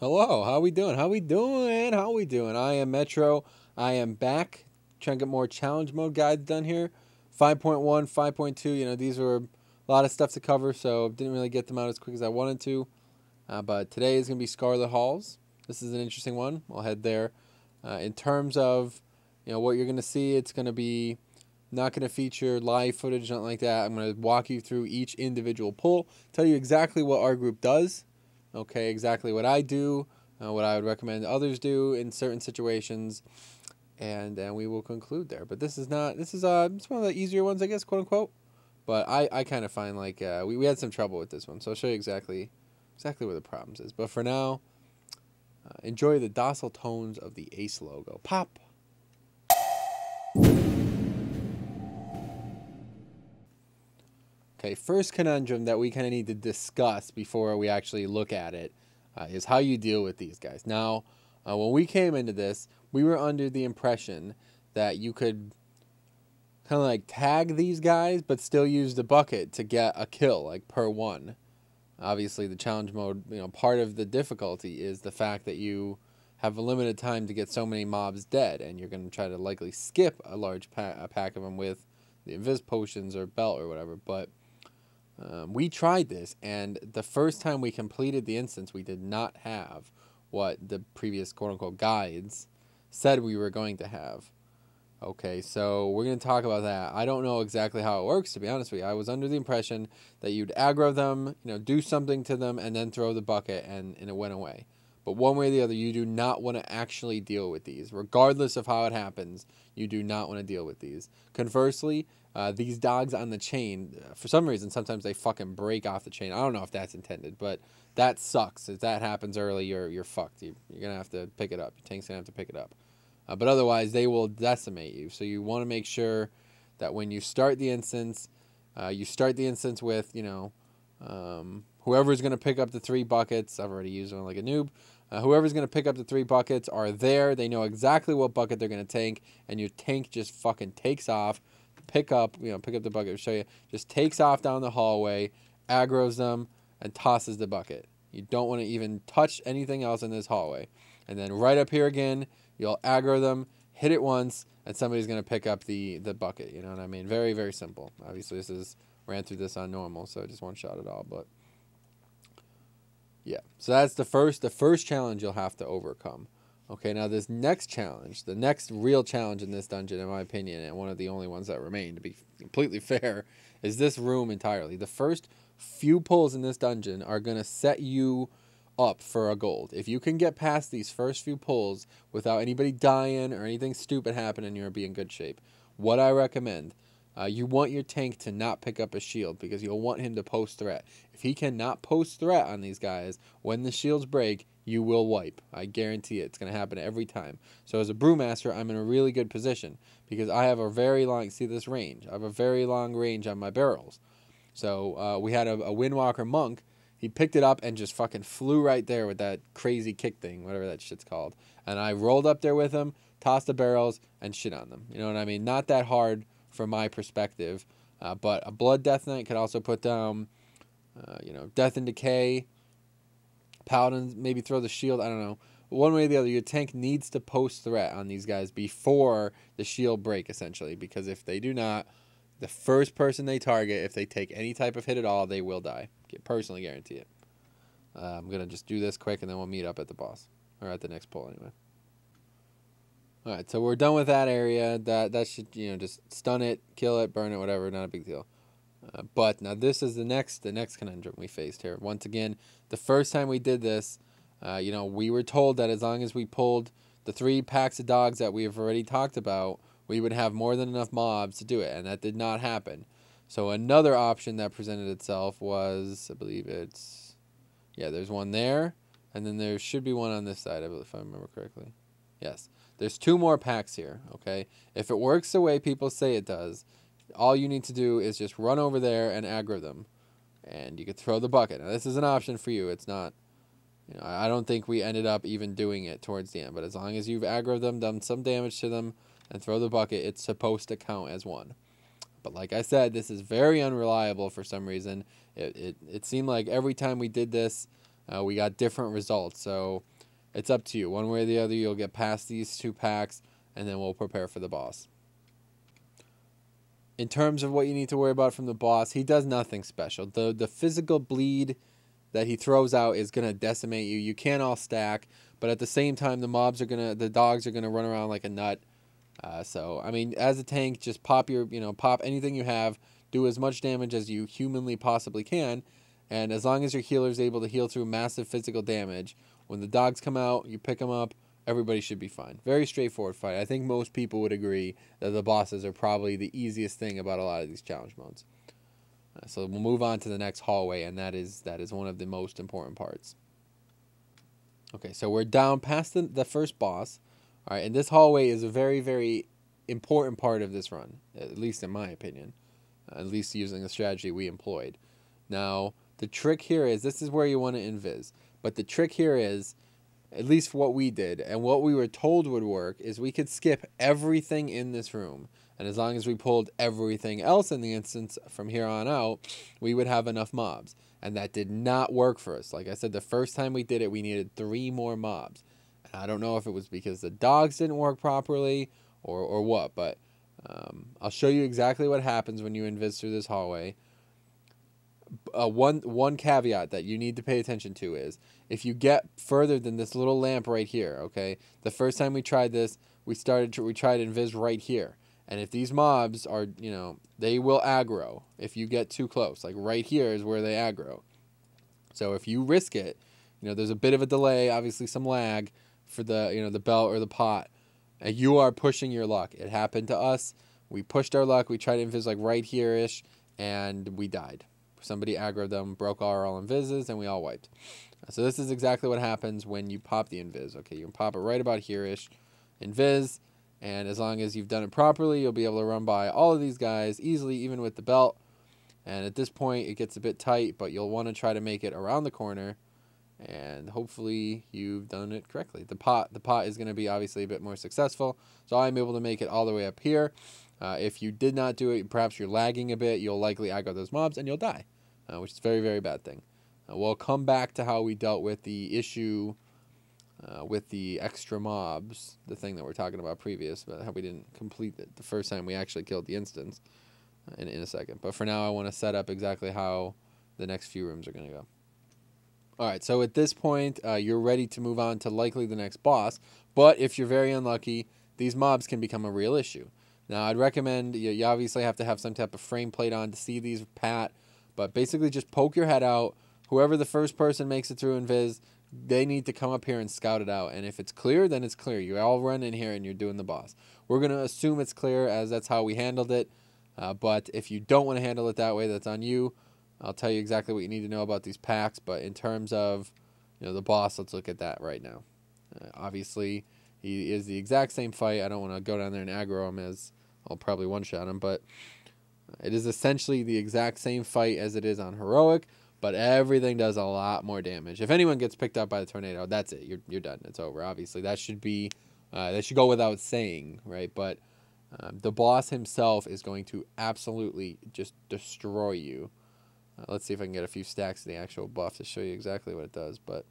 Hello, how we doing? How we doing? How we doing? I am Metro. I am back trying to get more challenge mode guides done here. 5.1, 5.2, you know, these were a lot of stuff to cover, so didn't really get them out as quick as I wanted to. But today is going to be Scarlet Halls. This is an interesting one. I'll head there. In terms of, you know, what you're going to see, it's going to be not going to feature live footage, nothing like that. I'm going to walk you through each individual pull, tell you exactly what our group does. Okay, exactly what I do, what I would recommend others do in certain situations, and we will conclude there. But this is it's one of the easier ones, I guess, quote unquote. But I kind of find like we had some trouble with this one, so I'll show you exactly where the problems is. But for now, enjoy the docile tones of the Ace logo. Pop. Okay, first conundrum that we kind of need to discuss before we actually look at it is how you deal with these guys. Now, when we came into this, we were under the impression that you could kind of like tag these guys, but still use the bucket to get a kill, like per one. Obviously, the challenge mode, you know, part of the difficulty is the fact that you have a limited time to get so many mobs dead, and you're going to try to likely skip a large pack of them with the invis potions or belt or whatever, but we tried this, and the first time we completed the instance, we did not have what the previous quote-unquote guides said we were going to have. Okay, so we're going to talk about that. I don't know exactly how it works, to be honest with you. I was under the impression that you'd aggro them, you know, do something to them, and then throw the bucket, and it went away. But one way or the other, you do not want to actually deal with these. Regardless of how it happens, you do not want to deal with these. Conversely, these dogs on the chain, for some reason, sometimes they fucking break off the chain. I don't know if that's intended, but that sucks. If that happens early, you're fucked. You're going to have to pick it up. Your tank's going to have to pick it up. But otherwise, they will decimate you. So you want to make sure that when you start the instance with, you know, whoever's going to pick up the 3 buckets. I've already used one like a noob. Whoever's going to pick up the 3 buckets are there. They know exactly what bucket they're going to tank, and your tank just fucking takes off. Pick up the bucket. I'll show you. Just takes off down the hallway, aggroes them, and tosses the bucket. You don't want to even touch anything else in this hallway. And then right up here again, you'll aggro them, hit it once, and somebody's going to pick up the bucket. You know what I mean? Very, very simple. Obviously, ran through this on normal, so I just one-shot it all, but yeah. So that's the first challenge you'll have to overcome. Okay, now this next challenge, the next real challenge in this dungeon, in my opinion, and one of the only ones that remain, to be completely fair, is this room entirely. The first few pulls in this dungeon are going to set you up for a gold. If you can get past these first few pulls without anybody dying or anything stupid happening, you'll be in good shape. What I recommend, you want your tank to not pick up a shield because you'll want him to post threat. If he cannot post threat on these guys, when the shields break, you will wipe. I guarantee it. It's going to happen every time. So as a brewmaster, I'm in a really good position because I have a very long, see this range? I have a very long range on my barrels. So we had a Windwalker monk. He picked it up and just fucking flew right there with that crazy kick thing, whatever that shit's called. And I rolled up there with him, tossed the barrels, and shit on them. You know what I mean? Not that hard from my perspective. But a Blood Death Knight could also put down, you know, Death and Decay. Paladins maybe throw the shield. I don't know. One way or the other, your tank needs to post threat on these guys before the shield break, essentially. Because if they do not, the first person they target, if they take any type of hit at all, they will die. Personally guarantee it. I'm going to just do this quick, and then we'll meet up at the boss. Or at the next pull, anyway. Alright, so we're done with that area. That should, you know, just stun it, kill it, burn it, whatever. Not a big deal. But now this is the next conundrum we faced here. Once again, the first time we did this, you know, we were told that as long as we pulled the 3 packs of dogs that we have already talked about, we would have more than enough mobs to do it, and that did not happen. So another option that presented itself was, I believe it's, yeah, there's one there, and then there should be one on this side, I believe, if I remember correctly. Yes, there's 2 more packs here, okay? If it works the way people say it does, all you need to do is just run over there and aggro them, and you could throw the bucket. Now, this is an option for you. It's not, you know, I don't think we ended up even doing it towards the end, but as long as you've aggroed them, done some damage to them, and throw the bucket, it's supposed to count as 1. But like I said, this is very unreliable for some reason. It seemed like every time we did this, we got different results. So it's up to you. One way or the other, you'll get past these 2 packs, and then we'll prepare for the boss. In terms of what you need to worry about from the boss, he does nothing special. The physical bleed that he throws out is going to decimate you. You can't all stack, but at the same time, the dogs are going to run around like a nut. So, I mean, as a tank, just pop anything you have, do as much damage as you humanly possibly can, and as long as your healer is able to heal through massive physical damage, when the dogs come out, you pick them up, everybody should be fine. Very straightforward fight. I think most people would agree that the bosses are probably the easiest thing about a lot of these challenge modes. So we'll move on to the next hallway, and that is one of the most important parts. Okay, so we're down past the first boss. All right, and this hallway is a very, very important part of this run, at least in my opinion, at least using the strategy we employed. Now, the trick here is, this is where you want to invis, but the trick here is, at least what we did, and what we were told would work, is we could skip everything in this room, and as long as we pulled everything else in the instance from here on out, we would have enough mobs. And that did not work for us. Like I said, the first time we did it, we needed 3 more mobs. I don't know if it was because the dogs didn't work properly or what, but I'll show you exactly what happens when you invis through this hallway. One caveat that you need to pay attention to is, if you get further than this little lamp right here, okay, the first time we tried this, we tried invis right here. And if these mobs are, they will aggro if you get too close. Like right here is where they aggro. So if you risk it, there's a bit of a delay, obviously some lag, for the the belt or the pot, and you are pushing your luck. It happened to us. We pushed our luck. We tried to invis like right here ish, and we died. Somebody aggroed them, broke all invises, and we all wiped. So this is exactly what happens when you pop the invis. Okay, you can pop it right about here ish, invis, and as long as you've done it properly, you'll be able to run by all of these guys easily, even with the belt. And at this point, it gets a bit tight, but you'll want to try to make it around the corner. And hopefully you've done it correctly. The pot is going to be obviously a bit more successful. So I'm able to make it all the way up here. If you did not do it, perhaps you're lagging a bit, you'll likely aggro those mobs and you'll die, which is a very, very bad thing. We'll come back to how we dealt with the issue with the extra mobs, the thing that we're talking about previous, but how we didn't complete it the first time we actually killed the instance in a second. But for now, I want to set up exactly how the next few rooms are going to go. Alright, so at this point, you're ready to move on to likely the next boss, but if you're very unlucky, these mobs can become a real issue. Now, I'd recommend, you obviously have to have some type of frame plate on to see these pat, but basically just poke your head out. Whoever the first person makes it through invis, they need to come up here and scout it out, and if it's clear, then it's clear. You all run in here and you're doing the boss. We're going to assume it's clear, as that's how we handled it, but if you don't want to handle it that way, that's on you. I'll tell you exactly what you need to know about these packs, but in terms of the boss, let's look at that right now. Obviously, he is the exact same fight. I don't want to go down there and aggro him, as I'll probably one-shot him, but it is essentially the exact same fight as it is on Heroic, but everything does a lot more damage. If anyone gets picked up by the tornado, that's it. You're done. It's over. Obviously, that should go without saying, right? But the boss himself is going to absolutely just destroy you. Let's see if I can get a few stacks of the actual buff to show you exactly what it does. But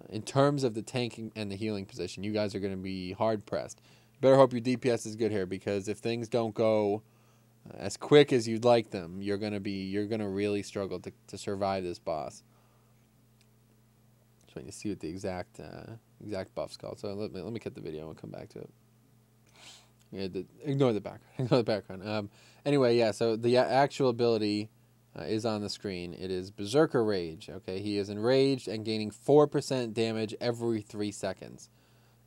in terms of the tanking and the healing position, you guys are going to be hard-pressed. Better hope your DPS is good here, because if things don't go as quick as you'd like them, you're going to really struggle to survive this boss. Just waiting to see what the exact buff's called. So let me cut the video and come back to it. Yeah, ignore the background. Ignore the background. Anyway, yeah. So the actual ability is on the screen. It is Berserker Rage. Okay, he is enraged and gaining 4% damage every 3 seconds,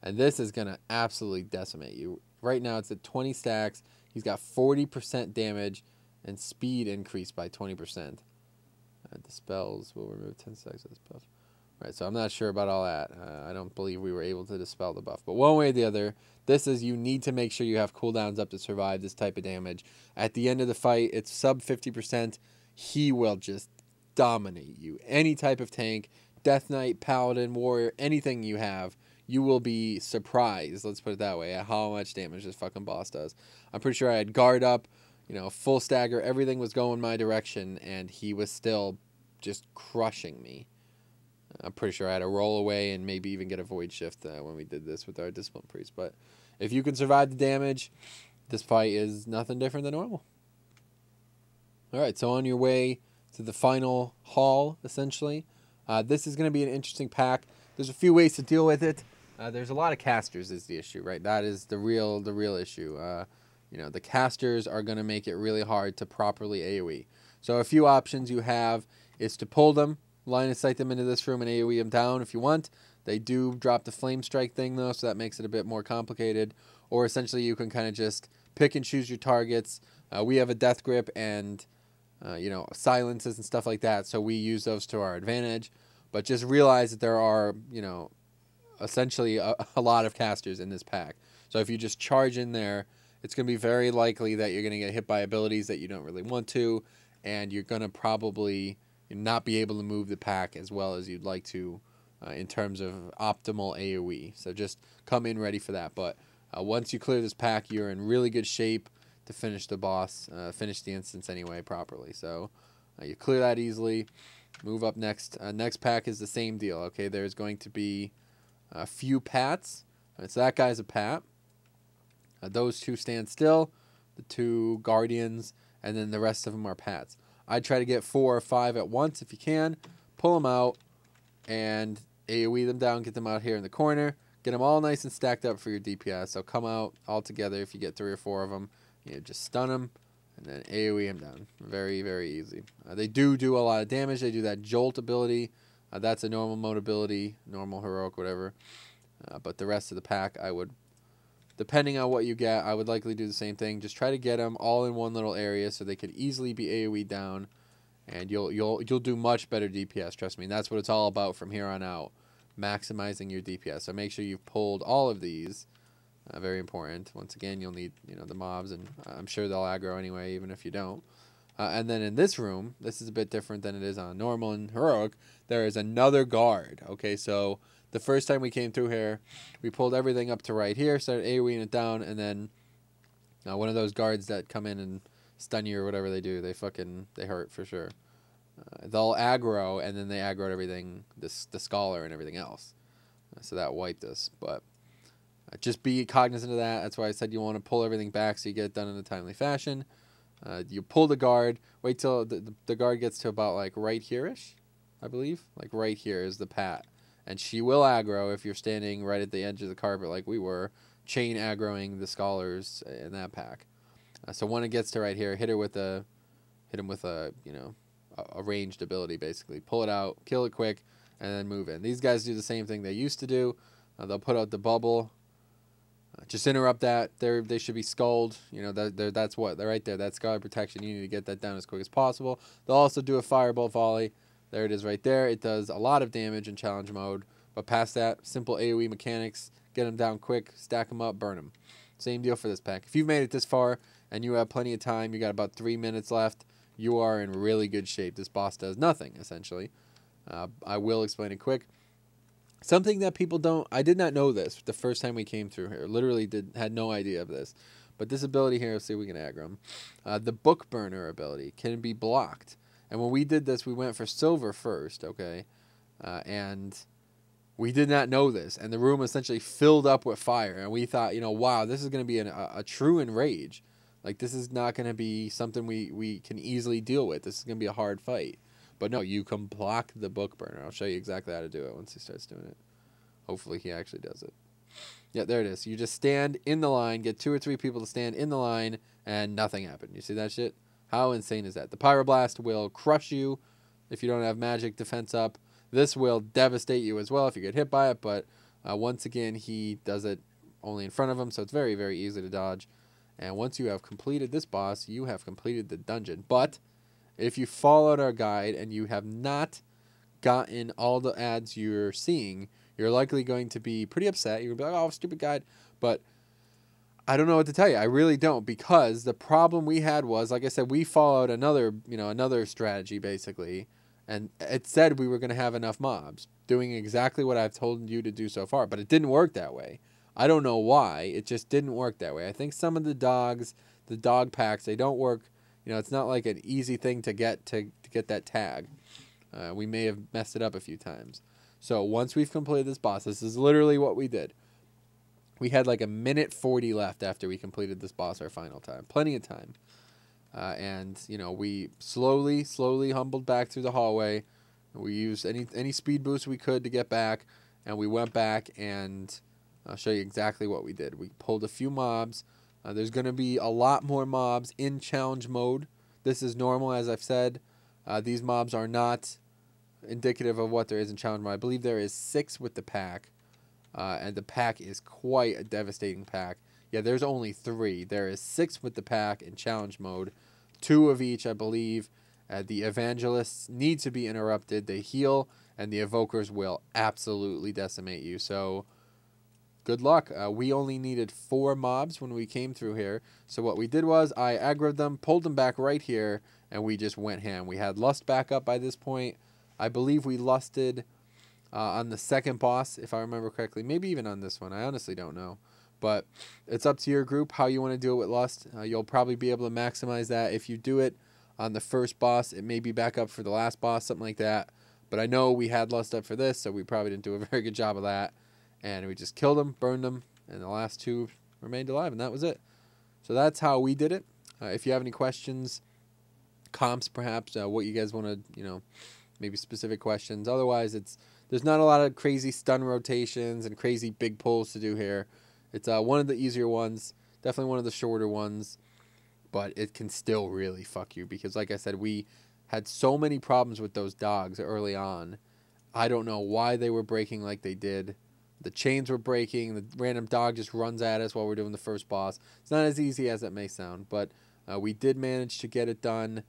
and this is gonna absolutely decimate you. Right now, it's at 20 stacks. He's got 40% damage and speed increased by 20%. Dispels will remove 10 stacks of this buff. Right, so I'm not sure about all that. I don't believe we were able to dispel the buff. But one way or the other, this is, you need to make sure you have cooldowns up to survive this type of damage. At the end of the fight, it's sub 50%. He will just dominate you. Any type of tank, Death Knight, Paladin, Warrior, anything you have, you will be surprised, let's put it that way, at how much damage this fucking boss does. I'm pretty sure I had guard up, full stagger, everything was going my direction, and he was still just crushing me. I'm pretty sure I had to roll away and maybe even get a void shift when we did this with our discipline priest. But if you can survive the damage, this fight is nothing different than normal. All right, so on your way to the final hall, essentially. This is going to be an interesting pack. There's a few ways to deal with it. There's a lot of casters is the issue, right? That is the real issue. You know, the casters are going to make it really hard to properly AoE. So a few options you have is to pull them, line of sight them into this room and AoE them down if you want. They do drop the flame strike thing though, so that makes it a bit more complicated. Or essentially you can kind of just pick and choose your targets. We have a death grip and you know, silences and stuff like that, so we use those to our advantage. But just realize that there are, you know, essentially a lot of casters in this pack. So if you just charge in there, it's going to be very likely that you're going to get hit by abilities that you don't really want to, and you're going to probably not be able to move the pack as well as you'd like to in terms of optimal AoE. So just come in ready for that. But once you clear this pack, you're in really good shape to finish the boss, finish the instance anyway properly. So you clear that easily. Move up next. Next pack is the same deal. Okay, there's going to be a few pats. Right, so that guy's a pat. Those two stand still. The two guardians, and then the rest of them are pats. I'd try to get 4 or 5 at once if you can. Pull them out and AoE them down. Get them out here in the corner. Get them all nice and stacked up for your DPS. So come out all together if you get 3 or 4 of them. You know, just stun them and then AoE them down. Very, very easy. They do a lot of damage. They do that jolt ability. That's a normal mode ability, normal, heroic, whatever. But the rest of the pack, I would, depending on what you get, I would likely do the same thing. Just try to get them all in one little area so they could easily be AoE down, and you'll do much better DPS. Trust me. And that's what it's all about from here on out, maximizing your DPS. So make sure you've pulled all of these. Very important. Once again, you'll need, you know, the mobs, and I'm sure they'll aggro anyway, even if you don't. And then in this room, this is a bit different than it is on normal and heroic. There is another guard. Okay, so the first time we came through here, we pulled everything up to right here, started AoEing it down, and then one of those guards that come in and stun you or whatever they do, they hurt for sure. They'll aggro, and then they aggroed everything, the scholar and everything else. So that wiped us, but just be cognizant of that. That's why I said you want to pull everything back so you get it done in a timely fashion. You pull the guard. Wait till the guard gets to about like right here-ish, I believe. Like right here is the pat. And she will aggro if you're standing right at the edge of the carpet like we were, chain aggroing the scholars in that pack. So when it gets to right here, hit him with a you know, a ranged ability basically. Pull it out, kill it quick, and then move in. These guys do the same thing they used to do. They'll put out the bubble. Just interrupt that. They should be skulled. You know, that's what they're right there. That's Scarlet protection. You need to get that down as quick as possible. They'll also do a firebolt volley. There it is right there. It does a lot of damage in challenge mode. But past that, simple AoE mechanics. Get them down quick, stack them up, burn them. Same deal for this pack. If you've made it this far and you have plenty of time, you got about 3 minutes left, you are in really good shape. This boss does nothing, essentially. I will explain it quick. Something that people don't... I did not know this the first time we came through here. Literally had no idea of this. But this ability here, let's see if we can aggro him. The book burner ability can be blocked. And when we did this, we went for silver first, okay? And we did not know this. And the room essentially filled up with fire. And we thought, you know, wow, this is going to be a true enrage. Like, this is not going to be something we can easily deal with. This is going to be a hard fight. But no, you can block the book burner. I'll show you exactly how to do it once he starts doing it. Hopefully he actually does it. Yeah, there it is. You just stand in the line, get 2 or 3 people to stand in the line, and nothing happened. You see that shit? How insane is that? The Pyroblast will crush you if you don't have magic defense up. This will devastate you as well if you get hit by it, but once again, he does it only in front of him, so it's very, very easy to dodge. And once you have completed this boss, you have completed the dungeon. But if you followed our guide and you have not gotten all the ads you're seeing, you're likely going to be pretty upset. You're going to be like, oh, stupid guide. But I don't know what to tell you. I really don't, because the problem we had was, like I said, we followed another strategy, basically. And it said we were going to have enough mobs, doing exactly what I've told you to do so far. But it didn't work that way. I don't know why. It just didn't work that way. I think some of the dog packs, they don't work. You know, it's not like an easy thing to get that tag. We may have messed it up a few times. So once we've completed this boss, this is literally what we did. We had like a minute 40 left after we completed this boss our final time. Plenty of time. And, you know, we slowly humbled back through the hallway. We used any speed boost we could to get back. And we went back, and I'll show you exactly what we did. We pulled a few mobs. There's going to be a lot more mobs in challenge mode. This is normal, as I've said. These mobs are not indicative of what there is in challenge mode. I believe there is 6 with the pack. And the pack is quite a devastating pack. Yeah, there's only 3. There is 6 with the pack in challenge mode. 2 of each, I believe. The evangelists need to be interrupted. They heal, and the evokers will absolutely decimate you. So, good luck. We only needed 4 mobs when we came through here. So what we did was I aggroed them, pulled them back right here, and we just went ham. We had lust back up by this point. I believe we lusted on the second boss, if I remember correctly. Maybe even on this one. I honestly don't know. But it's up to your group how you want to do it with lust. You'll probably be able to maximize that. If you do it on the first boss, it may be back up for the last boss, something like that. But I know we had lust up for this, so we probably didn't do a very good job of that. And we just killed them, burned them, and the last 2 remained alive, and that was it. So that's how we did it. If you have any questions, comps perhaps, what you guys want to, you know, maybe specific questions. Otherwise, there's not a lot of crazy stun rotations and crazy big pulls to do here. It's one of the easier ones, definitely one of the shorter ones, but it can still really fuck you because, like I said, we had so many problems with those dogs early on. I don't know why they were breaking like they did. The chains were breaking. The random dog just runs at us while we're doing the first boss. It's not as easy as it may sound, but we did manage to get it done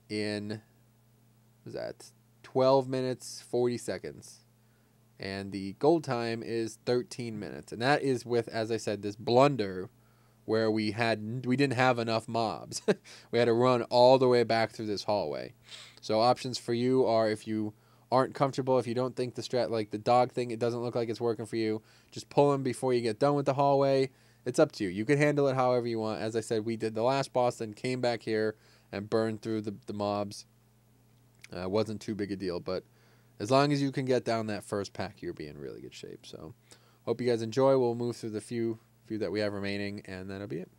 in, what was that, 12 minutes, 40 seconds. And the gold time is 13 minutes. And that is with, as I said, this blunder where we didn't have enough mobs. We had to run all the way back through this hallway. So options for you are, if you aren't comfortable, if you don't think the strat, like the dog thing, it doesn't look like it's working for you, just pull them before you get done with the hallway. It's up to you. You can handle it however you want. As I said, we did the last boss, then came back here and burned through the mobs. Wasn't too big a deal, but as long as you can get down that first pack, you'll be in really good shape. So hope you guys enjoy. We'll move through the few that we have remaining, and that'll be it.